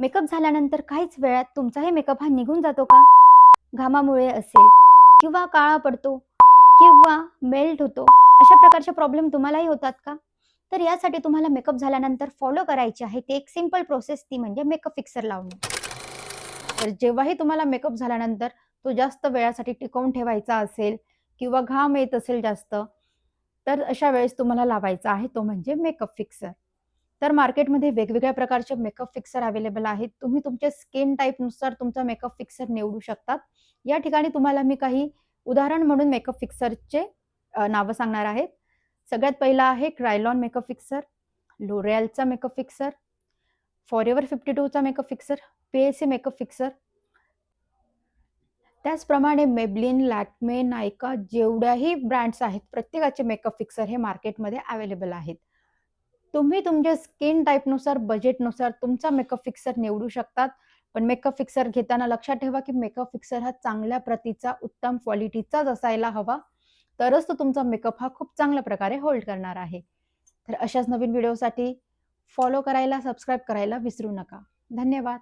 Makeup झाल्यानंतर काहीच वेळात तुमचाही मेकअप हा निघून जातो का? घामामुळे असेल किंवा काळा पडतो किंवा मेल्ट होतो. अशा प्रकारचे प्रॉब्लेम तुम्हालाही होतात का? तर यासाठी तुम्हाला मेकअप झाल्यानंतर फॉलो करायची आहे ती एक सिंपल प्रोसेस ती म्हणजे मेकअप फिक्सर लावणे. तर जेव्हाही तुम्हाला मेकअप झाल्यानंतर तो जास्त वेळासाठी टिकवून ठेवायचा असेल किंवा घाम येत असेल जास्त, तर अशा वेळेस तुम्हाला लावायचा आहे तो म्हणजे मेकअप फिक्सर. तर मार्केटमध्ये वेगवेगळ्या प्रकारचे मेकअप फिक्सर अवेलेबल आहेत. तुम्ही तुमच्या स्किन टाइपनुसार तुमचा मेकअप फिक्सर निवडू शकतात. या ठिकाणी तुम्हाला मी काही उदाहरण म्हणून मेकअप फिक्सरचे नावं सांगणार आहेत. सगळ्यात पहिला आहे क्रायलॉन मेकअप फिक्सर, लोरियलचा मेकअप फिक्सर, फॉरेव्हर 52चा makeup fixer, PSC makeup fixer. त्याचप्रमाणे मेबलिन, लॅक्मे, नायका जेवढ्याही ब्रँड्स आहेत, प्रत्येकाचे मेकअप फिक्सर हे मार्केटमध्ये अवेलेबल आहेत. तुम्ही तुमच्या स्किन टाइपनुसार, बजेटनुसार तुमचा मेकअप फिक्सर निवडू शकतात. पण मेकअप फिक्सर घेताना लक्षात ठेवा, की मेकअप फिक्सर हा चांगल्या प्रतीचा, उत्तम क्वालिटीचाच असायला हवा. तरच तो तुमचा मेकअप हा खूप चांगल्या प्रकारे होल्ड करणार आहे. तर अशाच नवीन व्हिडिओसाठी फॉलो करायला, सबस्क्राईब करायला विसरू नका. धन्यवाद.